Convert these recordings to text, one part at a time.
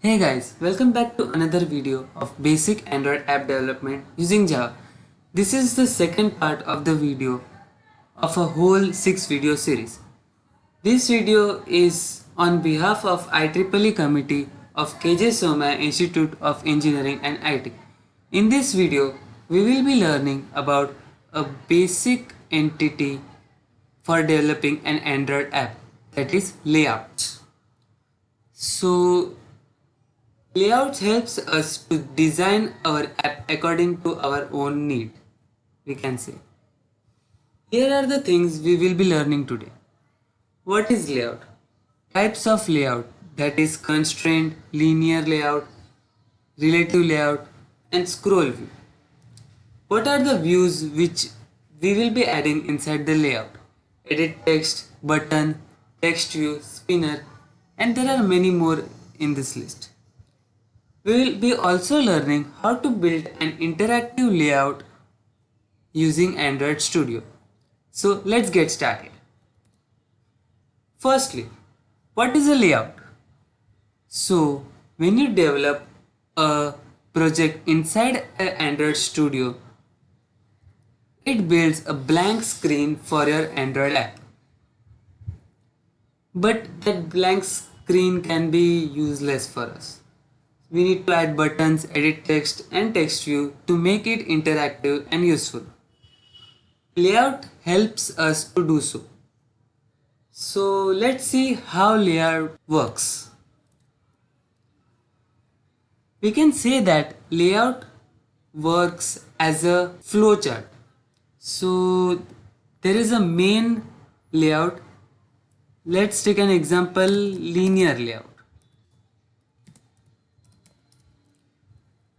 Hey guys, welcome back to another video of basic Android app development using Java. This is the second part of the video of a whole 6 video series. This video is on behalf of IEEE committee of KJ Somaiya Institute of Engineering and IT. In this video, we will be learning about a basic entity for developing an Android app, that is layouts. So layouts helps us to design our app according to our own need, we can say. Here are the things we will be learning today. What is layout? Types of layout, that is constraint, linear layout, relative layout and scroll view. What are the views which we will be adding inside the layout? Edit text, button, text view, spinner, and there are many more in this list. We will be also learning how to build an interactive layout using Android Studio. So let's get started. Firstly, what is a layout? So when you develop a project inside Android Studio, it builds a blank screen for your Android app. But that blank screen can be useless for us. We need to add buttons, edit text and text view to make it interactive and useful. Layout helps us to do so. So let's see how layout works. We can say that layout works as a flowchart. So there is a main layout. Let's take an example, linear layout.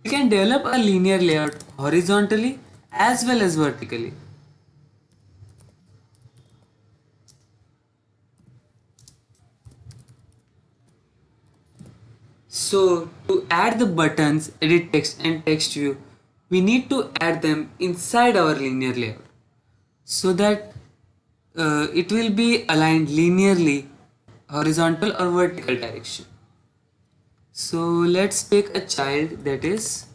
We can develop a linear layout horizontally as well as vertically. So to add the buttons, edit text and text view, we need to add them inside our linear layout so that it will be aligned linearly, horizontal or vertical direction. So let's take a child, that is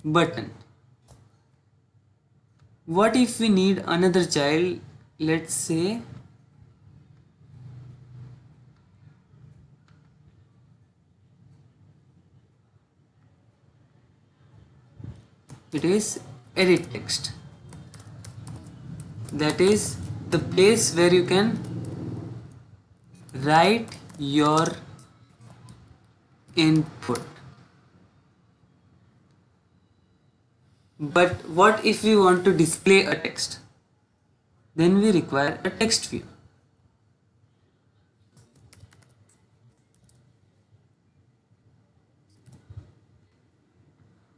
button. What if we need another child? Let's say it is edit text. That is the place where you can write your input. But what if we want to display a text? Then we require a text view.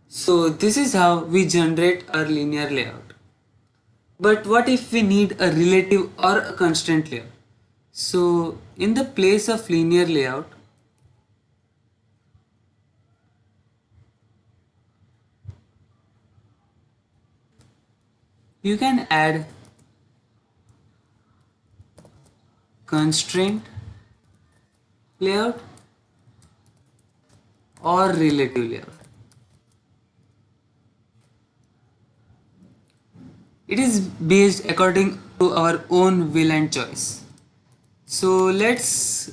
So this is how we generate our linear layout. But what if we need a relative or a constraint layout? So in the place of linear layout, you can add constraint layout or relative layout. It is based according to our own will and choice. So let's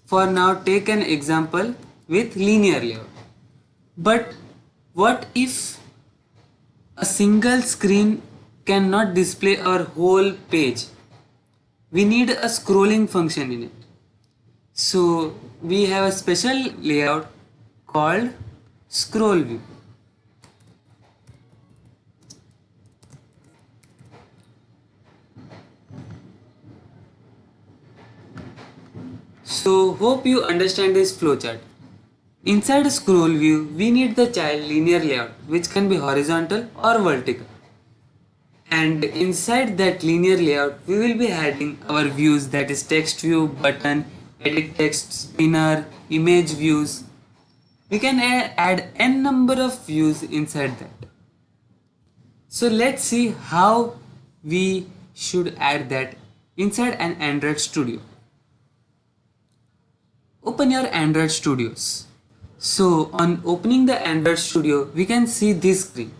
for now take an example with linear layout. But what if a single screen cannot display our whole page? We need a scrolling function in it. So we have a special layout called scroll view. So hope you understand this flowchart. Inside a scroll view, we need the child linear layout which can be horizontal or vertical. And inside that linear layout, we will be adding our views, that is text view, button, edit text, spinner, image views. We can add n number of views inside that. So let's see how we should add that inside an Android Studio. Open your Android Studios. So on opening the Android Studio, we can see this screen.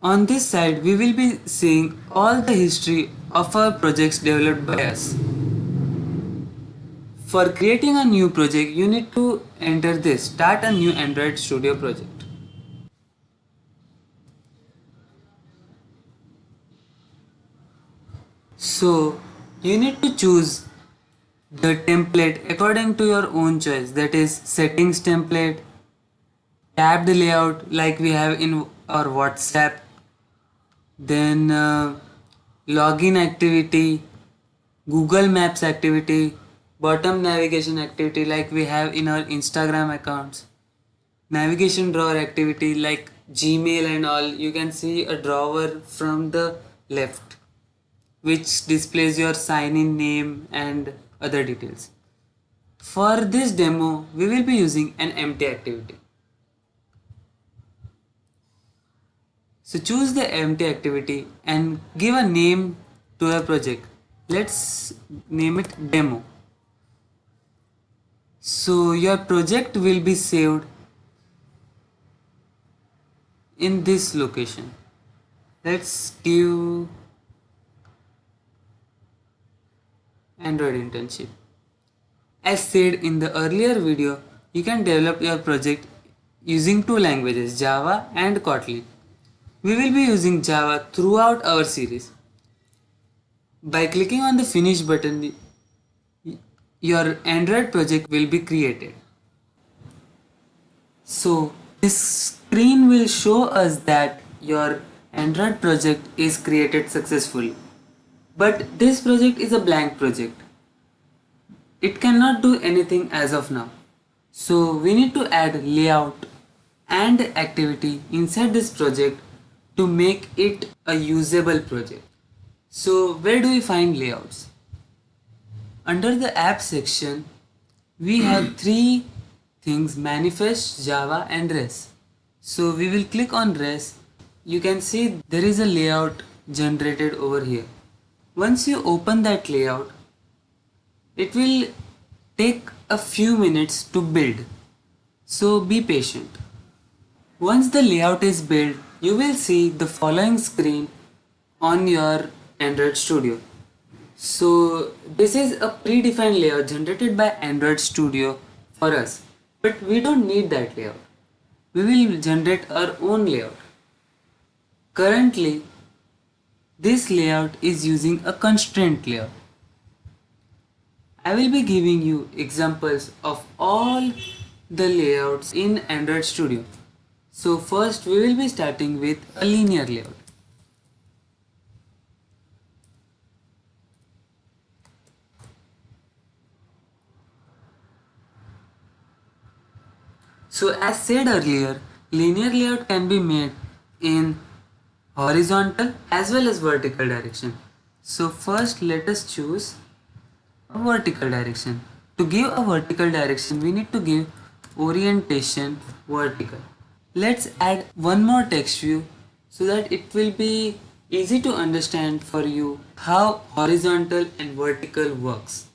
On this side, we will be seeing all the history of our projects developed by us. For creating a new project, you need to enter this, start a new Android Studio project. So you need to choose the template according to your own choice, that is settings template, tabbed layout like we have in our WhatsApp, then login activity, Google Maps activity, bottom navigation activity like we have in our Instagram accounts, navigation drawer activity like Gmail and all. You can see a drawer from the left which displays your sign in name and other details. For this demo, we will be using an empty activity. So choose the empty activity and give a name to the project. Let's name it demo. So your project will be saved in this location. Let's give Android internship. As said in the earlier video, you can develop your project using two languages, Java and Kotlin. We will be using Java throughout our series. By clicking on the finish button, your Android project will be created. So this screen will show us that your Android project is created successfully. But this project is a blank project. It cannot do anything as of now. So we need to add layout and activity inside this project to make it a usable project. So where do we find layouts? Under the app section, we have three things: manifest, Java and res. So we will click on res. You can see there is a layout generated over here. Once you open that layout, it will take a few minutes to build. So be patient. Once the layout is built, you will see the following screen on your Android Studio. So this is a predefined layout generated by Android Studio for us, but we don't need that layout. We will generate our own layout. Currently, this layout is using a constraint layout. I will be giving you examples of all the layouts in Android Studio. So first we will be starting with a linear layout. So as said earlier, linear layout can be made in horizontal as well as vertical direction. So first let us choose a vertical direction. To give a vertical direction, we need to give orientation vertical. Let's add one more text view so that it will be easy to understand for you how horizontal and vertical works.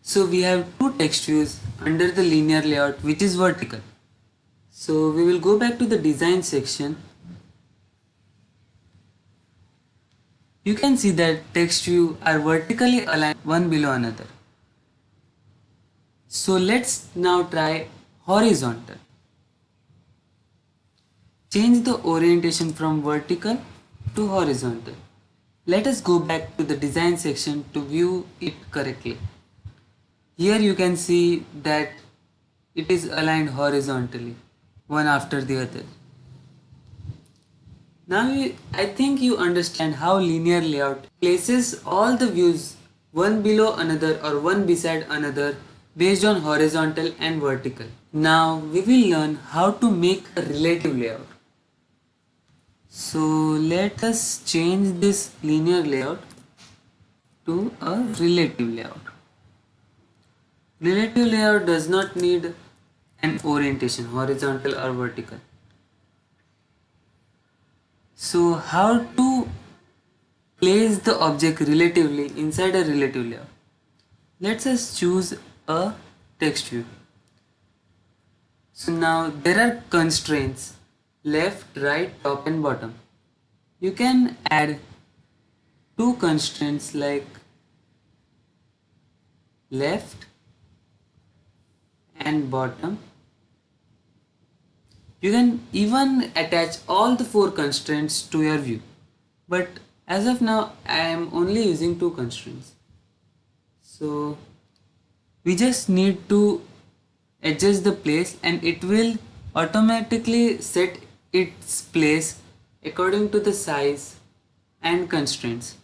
So we have two text views under the linear layout which is vertical. So we will go back to the design section. You can see that text view are vertically aligned one below another. So let's now try horizontal. Change the orientation from vertical to horizontal. Let us go back to the design section to view it correctly. Here you can see that it is aligned horizontally, one after the other. Now I think you understand how linear layout places all the views one below another or one beside another based on horizontal and vertical. Now we will learn how to make a relative layout. So let us change this linear layout to a relative layout. Relative layout does not need an orientation, horizontal or vertical. So how to place the object relatively inside a relative layout? Let's us choose a text view. So now there are constraints left, right, top and bottom. You can add two constraints like left and bottom. You can even attach all the four constraints to your view. But as of now, I am only using two constraints. So we just need to adjust the place and it will automatically set its place according to the size and constraints.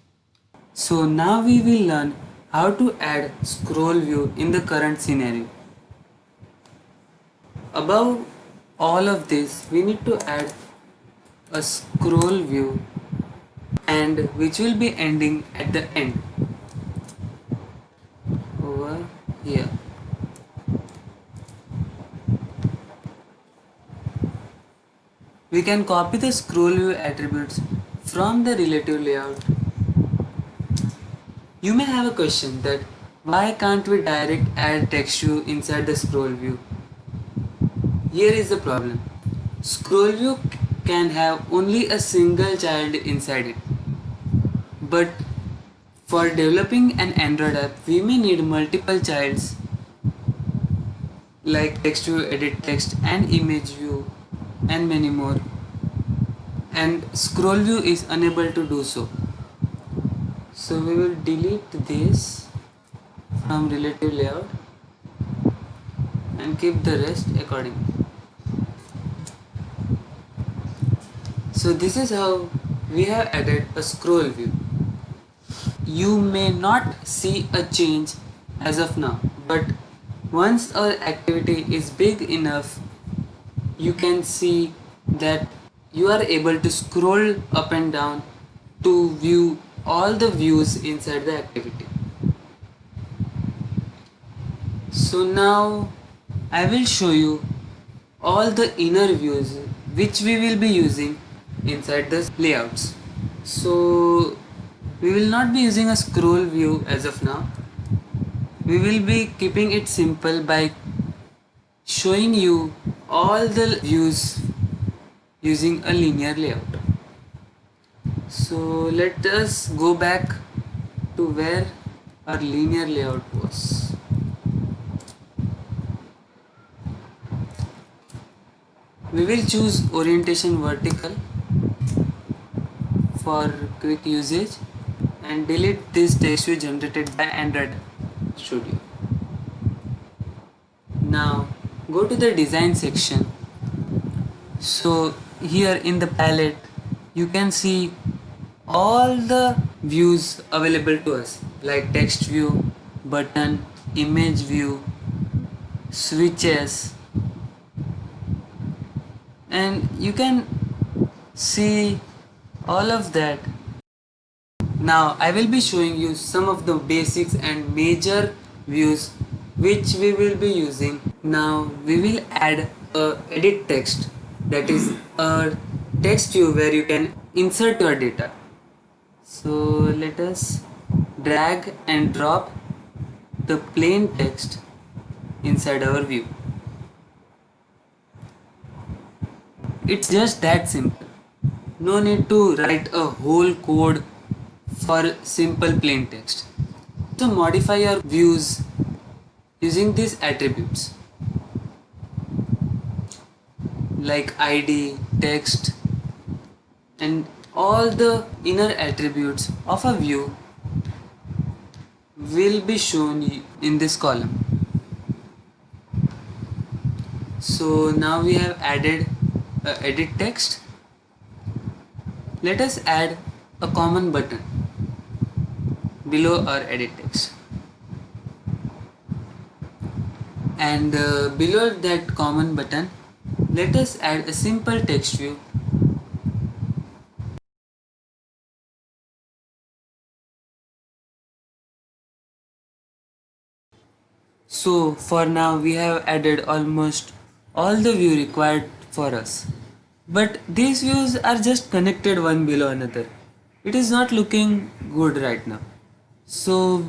So now we will learn how to add scroll view in the current scenario. Above all of this, we need to add a scroll view and which will be ending at the end over here. We can copy the scroll view attributes from the relative layout. You may have a question that why can't we direct add text view inside the scroll view? Here is the problem. Scroll view can have only a single child inside it. But for developing an Android app, we may need multiple childs like text view, edit text and image view and many more. And scroll view is unable to do so. So we will delete this from relative layout and keep the rest accordingly. So this is how we have added a scroll view. You may not see a change as of now, but once our activity is big enough, you can see that you are able to scroll up and down to view all the views inside the activity. So now I will show you all the inner views which we will be using inside the layouts. So we will not be using a scroll view as of now. We will be keeping it simple by showing you all the views using a linear layout. So let us go back to where our linear layout was. We will choose orientation vertical for quick usage and delete this text view generated by Android Studio. Now go to the design section. So here in the palette you can see all the views available to us like text view, button, image view, switches, and you can see all of that. Now I will be showing you some of the basics and major views which we will be using. Now we will add a edit text, that is a text view where you can insert your data. So let us drag and drop the plain text inside our view. It's just that simple. No need to write a whole code for simple plain text. So modify your views using these attributes like ID, text, and all the inner attributes of a view will be shown in this column. So now we have added edit text. Let us add a common button below our edit text, and below that common button let us add a simple text view. So for now we have added almost all the view required for us. but these views are just connected one below another. It is not looking good right now. So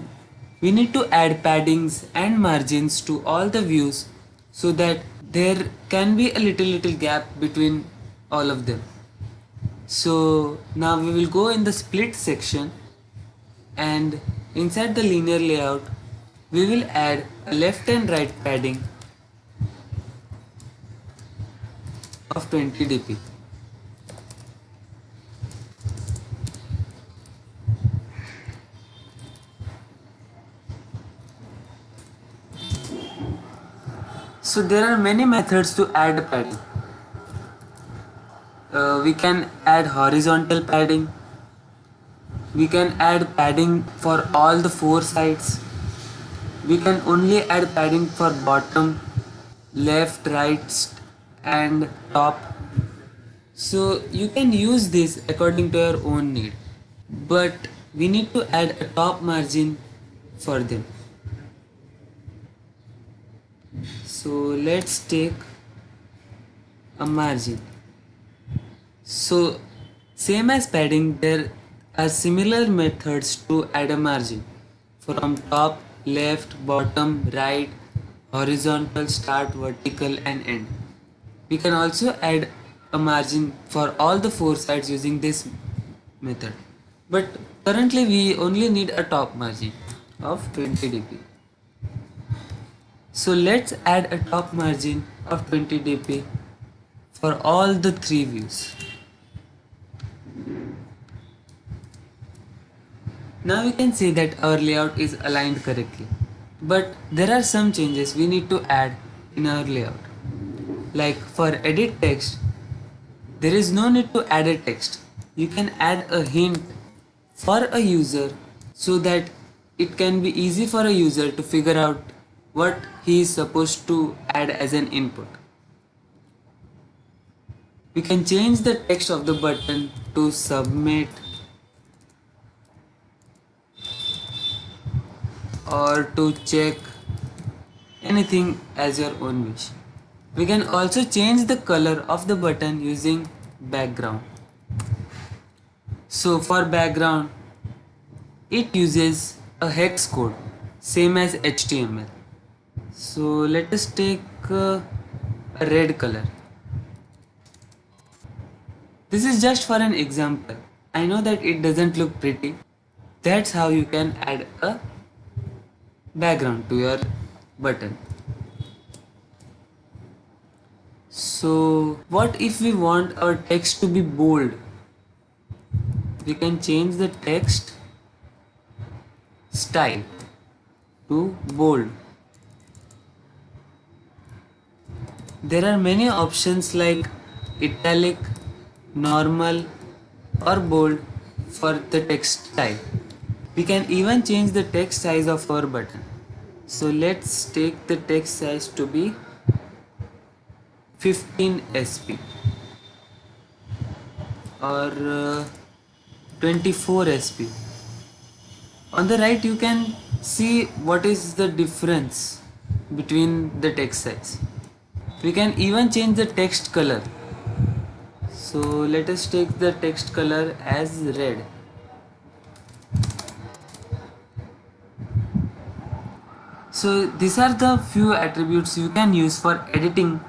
we need to add paddings and margins to all the views so that there can be a little gap between all of them. So now we will go in the split section, and inside the linear layout we will add a left and right padding of 20 dp. So there are many methods to add padding. We can add horizontal padding. We can add padding for all the four sides. We can only add padding for bottom, left, right, and top. So you can use this according to your own need, but we need to add a top margin for them. So let's take a margin. So same as padding, there are similar methods to add a margin from top, left, bottom, right, horizontal, start, vertical, and end. We can also add a margin for all the four sides using this method, but currently we only need a top margin of 20 dp. So let's add a top margin of 20 dp for all the three views. Now we can see that our layout is aligned correctly, but there are some changes we need to add in our layout. Like for edit text, there is no need to add a text. You can add a hint for a user so that it can be easy for a user to figure out what he is supposed to add as an input. We can change the text of the button to submit or to check, anything as your own wish. We can also change the color of the button using background. So for background, it uses a hex code same as HTML. So let us take a red color. This is just for an example. I know that it doesn't look pretty. That's how you can add a background to your button. So what if we want our text to be bold? We can change the text style to bold. There are many options like italic, normal, or bold for the text style. We can even change the text size of our button. So let's take the text size to be 15 sp or 24 sp. On the right you can see what is the difference between the text size. We can even change the text color. So let us take the text color as red. So these are the few attributes you can use for editing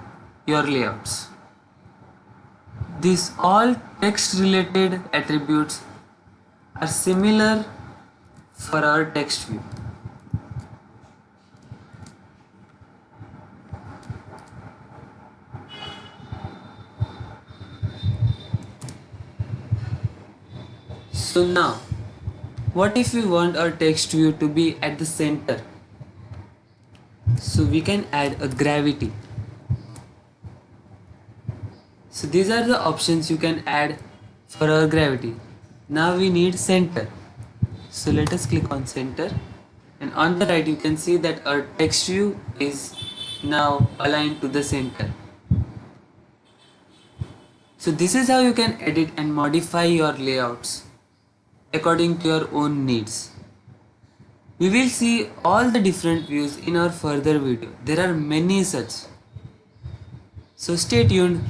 your layouts. These all text related attributes are similar for our text view. So now, what if we want our text view to be at the center? So we can add a gravity. So these are the options you can add for our gravity. Now we need center. So let us click on center, and on the right you can see that our text view is now aligned to the center. So this is how you can edit and modify your layouts according to your own needs. We will see all the different views in our further video. There are many such. So stay tuned.